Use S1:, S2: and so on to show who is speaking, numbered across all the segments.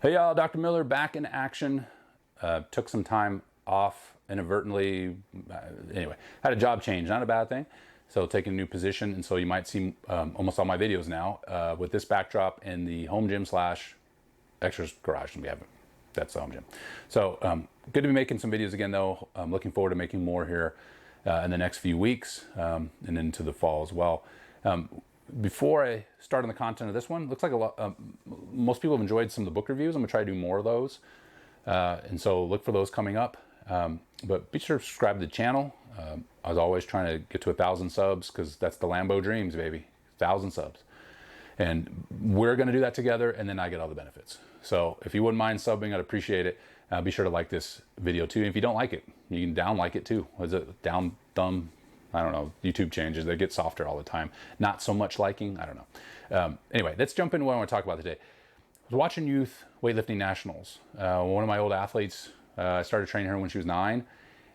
S1: Hey y'all, Dr. Miller back in action. Took some time off inadvertently. Anyway, had a job change, not a bad thing. So taking a new position, and so you might see almost all my videos now with this backdrop in the home gym slash extras garage. And we have that's the home gym. So good to be making some videos again though. I'm looking forward to making more here in the next few weeks and into the fall as well. Before I start on the content of this one, looks like most people have enjoyed some of the book reviews. I'm gonna try to do more of those. And so look for those coming up. But be sure to subscribe to the channel. I was always trying to get to 1,000 subs because that's the Lambo dreams, baby. 1,000 subs. And we're gonna do that together, and then I get all the benefits. So if you wouldn't mind subbing, I'd appreciate it. Be sure to like this video too. And if you don't like it, you can down like it too. Was it down thumb? I don't know, YouTube changes, they get softer all the time. Not so much liking, I don't know. Anyway, let's jump into what I want to talk about today. I was watching youth weightlifting nationals. One of my old athletes, I started training her when she was 9,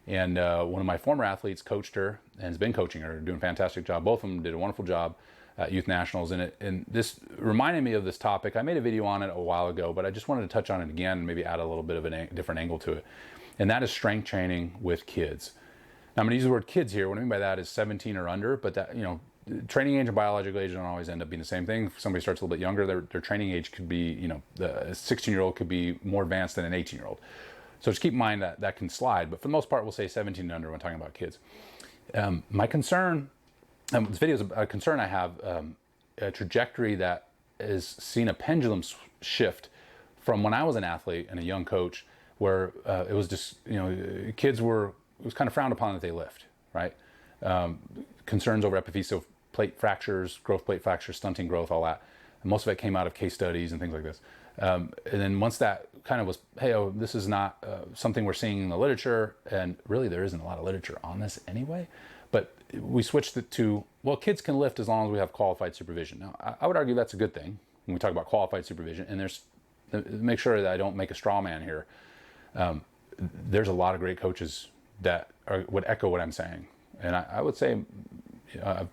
S1: and one of my former athletes coached her and has been coaching her, doing a fantastic job. Both of them did a wonderful job at youth nationals. And this reminded me of this topic. I made a video on it a while ago, but I just wanted to touch on it again and maybe add a little bit of a different angle to it. And that is strength training with kids. Now, I'm going to use the word kids here. What I mean by that is 17 or under, but that, training age and biological age don't always end up being the same thing. If somebody starts a little bit younger, their training age could be, a 16-year-old could be more advanced than an 18-year-old. So just keep in mind that that can slide, but for the most part, we'll say 17 and under when talking about kids. My concern, this video is a concern I have, a trajectory that has seen a pendulum shift from when I was an athlete and a young coach, where it was just, kids were, it was kind of frowned upon that they lift, right? Concerns over epiphyseal plate fractures, growth plate fractures, stunting growth, all that. And most of it came out of case studies and things like this. And then once that kind of was, hey, this is not something we're seeing in the literature, and really there isn't a lot of literature on this anyway, but we switched it to, well, kids can lift as long as we have qualified supervision. Now, I would argue that's a good thing when we talk about qualified supervision, and make sure that I don't make a straw man here. There's a lot of great coaches that would echo what I'm saying. And I would say,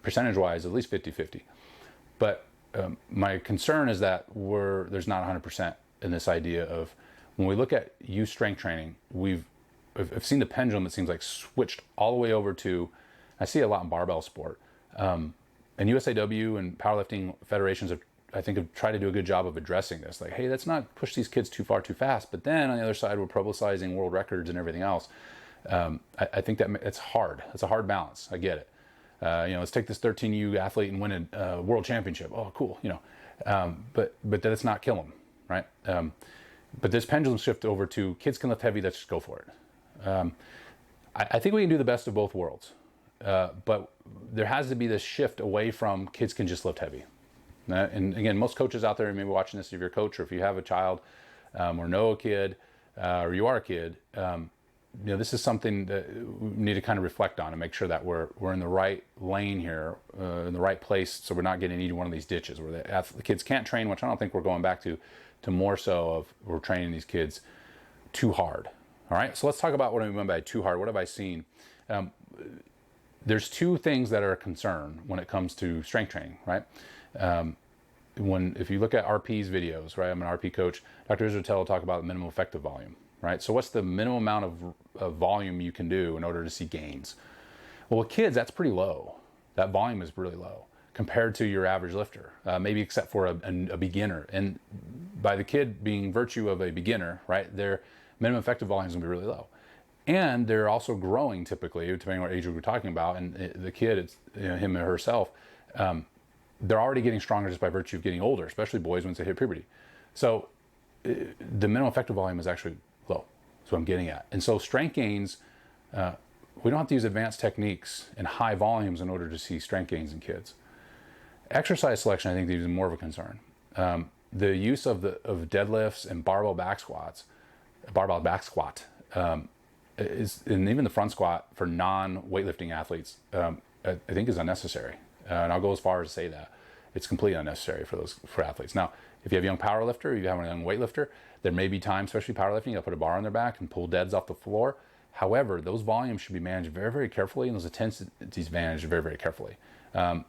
S1: percentage-wise, at least 50-50. But my concern is that there's not 100% in this idea of, when we look at youth strength training, I've seen the pendulum, it seems like, switched all the way over to, I see a lot in barbell sport. And USAW and powerlifting federations have tried to do a good job of addressing this. Like, hey, let's not push these kids too far too fast. But then on the other side, we're publicizing world records and everything else. I think that it's hard. It's a hard balance. I get it. Let's take this 13U athlete and win a world championship. Oh, cool. But let's not kill them, right? But this pendulum shift over to kids can lift heavy. Let's just go for it. I think we can do the best of both worlds. But there has to be this shift away from kids can just lift heavy. And again, most coaches out there may be watching this, if you're a coach or if you have a child or know a kid or you are a kid, this is something that we need to kind of reflect on and make sure that we're in the right lane here, in the right place, so we're not getting into one of these ditches where the kids can't train, which I don't think we're going back to more so of we're training these kids too hard. All right, so let's talk about what I mean by too hard. What have I seen? There's two things that are a concern when it comes to strength training, right? If you look at RP's videos, right? I'm an RP coach. Dr. Israel will talk about minimum effective volume. Right? So what's the minimum amount of volume you can do in order to see gains? Well, with kids, that's pretty low. That volume is really low compared to your average lifter, maybe except for a beginner. And by the kid being virtue of a beginner, right, their minimum effective volume is going to be really low. And they're also growing typically, depending on what age we're talking about. And the kid, it's him or herself, they're already getting stronger just by virtue of getting older, especially boys once they hit puberty. So the minimum effective volume is actually low. That's what I'm getting at. And so strength gains, we don't have to use advanced techniques and high volumes in order to see strength gains in kids. Exercise selection, I think, is more of a concern. The use of deadlifts and barbell back squat, and even the front squat for non-weightlifting athletes, I think is unnecessary. And I'll go as far as to say that it's completely unnecessary for athletes. Now, if you have a young powerlifter, or you have a young weightlifter, there may be times, especially powerlifting, you'll put a bar on their back and pull deads off the floor. However, those volumes should be managed very, very carefully, and those intensities managed very, very carefully. I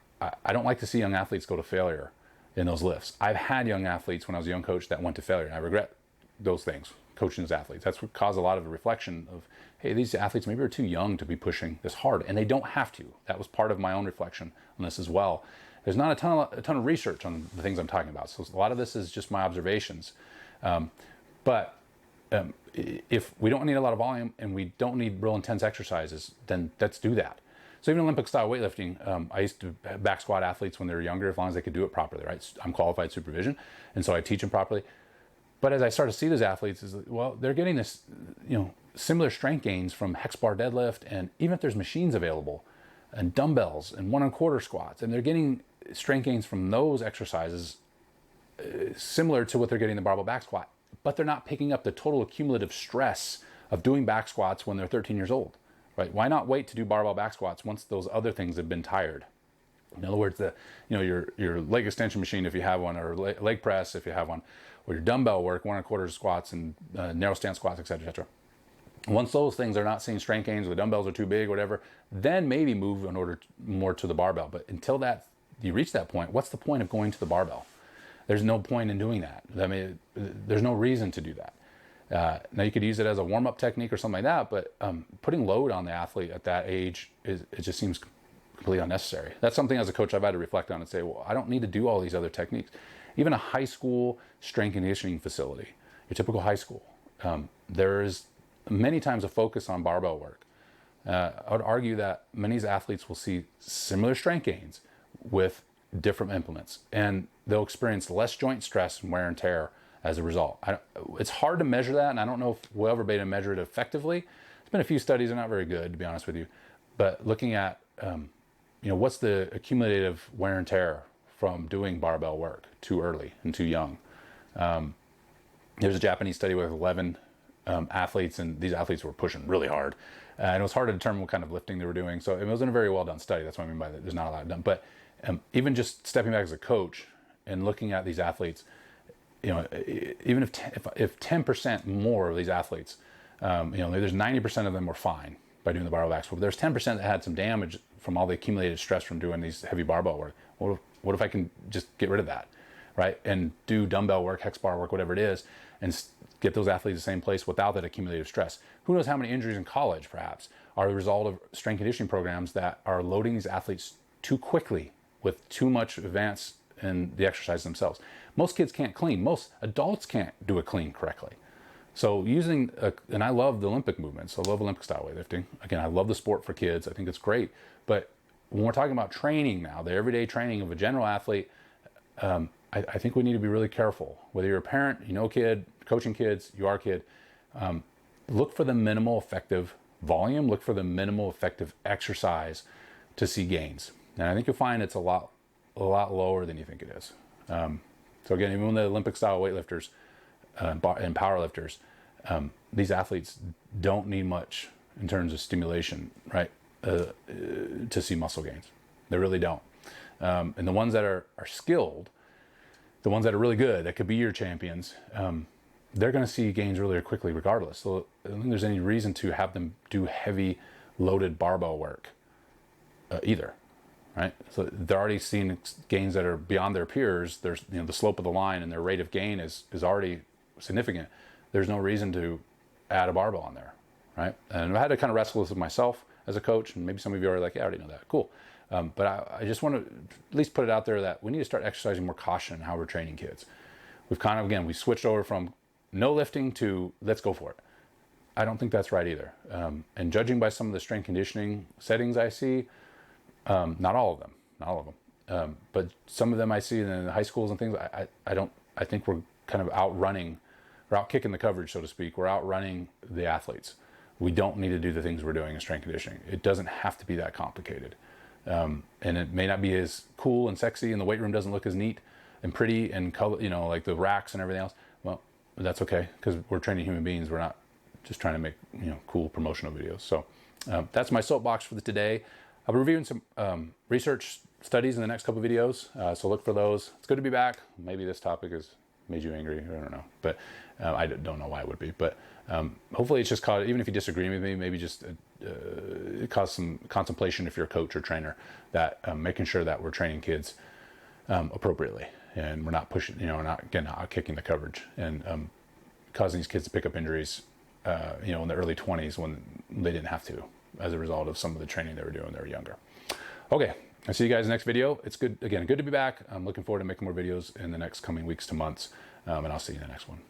S1: don't like to see young athletes go to failure in those lifts. I've had young athletes when I was a young coach that went to failure, and I regret those things, coaching these athletes. That's what caused a lot of the reflection of, hey, these athletes maybe are too young to be pushing this hard, and they don't have to. That was part of my own reflection on this as well. There's not a ton of research on the things I'm talking about, so a lot of this is just my observations. But if we don't need a lot of volume and we don't need real intense exercises, then let's do that. So even Olympic style weightlifting, I used to back squat athletes when they were younger, as long as they could do it properly, right? I'm qualified supervision, and so I teach them properly. But as I start to see those athletes, well, they're getting this, similar strength gains from hex bar deadlift, and even if there's machines available, and dumbbells and 1 1/4 squats, and they're getting strength gains from those exercises similar to what they're getting in the barbell back squat, but they're not picking up the total cumulative stress of doing back squats when they're 13 years old, right? Why not wait to do barbell back squats once those other things have been tired? In other words, your leg extension machine, if you have one, or leg press, if you have one, or your dumbbell work, 1 1/4 squats and narrow stance squats, et cetera, et cetera. Once those things are not seeing strength gains, the dumbbells are too big, whatever, then maybe move in order more to the barbell. But until you reach that point, what's the point of going to the barbell? There's no point in doing that. I mean, there's no reason to do that. Now you could use it as a warm-up technique or something like that, but putting load on the athlete at that age, it just seems completely unnecessary. That's something as a coach I've had to reflect on and say, well, I don't need to do all these other techniques. Even a high school strength and conditioning facility, your typical high school, there is many times a focus on barbell work. I would argue that many of these athletes will see similar strength gains with different implements, and they'll experience less joint stress and wear and tear as a result. It's hard to measure that, and I don't know if we'll ever be able to measure it effectively. There's been a few studies, they're not very good, to be honest with you, but looking at what's the accumulative wear and tear from doing barbell work too early and too young. There's a Japanese study with 11 athletes, and these athletes were pushing really hard, and it was hard to determine what kind of lifting they were doing. So it wasn't a very well done study. That's what I mean by that. There's not a lot done. But even just stepping back as a coach and looking at these athletes, even if 10% more of these athletes, there's 90% of them were fine by doing the barbell back squat, but there's 10% that had some damage from all the accumulated stress from doing these heavy barbell work. What if I can just get rid of that, right? And do dumbbell work, hex bar work, whatever it is, and get those athletes the same place without that accumulative stress. Who knows how many injuries in college, perhaps, are the result of strength conditioning programs that are loading these athletes too quickly with too much advance in the exercise themselves. Most kids can't clean. Most adults can't do a clean correctly. So and I love the Olympic movements. I love Olympic style weightlifting. Again, I love the sport for kids. I think it's great. But when we're talking about training now, the everyday training of a general athlete, I think we need to be really careful. Whether you're a parent, kid, coaching kids, you are a kid, look for the minimal effective volume, look for the minimal effective exercise to see gains. And I think you'll find it's a lot lower than you think it is. So again, even the Olympic style weightlifters and powerlifters, these athletes don't need much in terms of stimulation, right, to see muscle gains. They really don't. And the ones that are skilled, the ones that are really good, that could be your champions, they're going to see gains really quickly regardless. So I don't think there's any reason to have them do heavy loaded barbell work either, right? So they're already seeing gains that are beyond their peers. There's the slope of the line and their rate of gain is already significant. There's no reason to add a barbell on there, right? And I had to kind of wrestle with myself as a coach, and maybe some of you are like, yeah, I already know that. Cool. But I just want to at least put it out there that we need to start exercising more caution in how we're training kids. We've kind of, again, we switched over from no lifting to let's go for it. I don't think that's right either. And judging by some of the strength conditioning settings I see, not all of them, but some of them I see in the high schools and things, I think we're kind of we're out kicking the coverage, so to speak. We're outrunning the athletes. We don't need to do the things we're doing in strength conditioning. It doesn't have to be that complicated. And it may not be as cool and sexy, and the weight room doesn't look as neat and pretty and color, like the racks and everything else. Well, that's okay, because we're training human beings. We're not just trying to make cool promotional videos. So that's my soapbox for today. I'll be reviewing some research studies in the next couple of videos, so look for those. It's good to be back. Maybe this topic has made you angry. I don't know, but I don't know why it would be. But hopefully it's just caused, even if you disagree with me, maybe just it caused some contemplation if you're a coach or trainer, that making sure that we're training kids appropriately and we're not pushing, not kicking the coverage. And causing these kids to pick up injuries, you know, in the early 20s when they didn't have to, as a result of some of the training they were doing when they were younger. Okay, I'll see you guys next video. It's good, again, good to be back. I'm looking forward to making more videos in the next coming weeks to months, and I'll see you in the next one.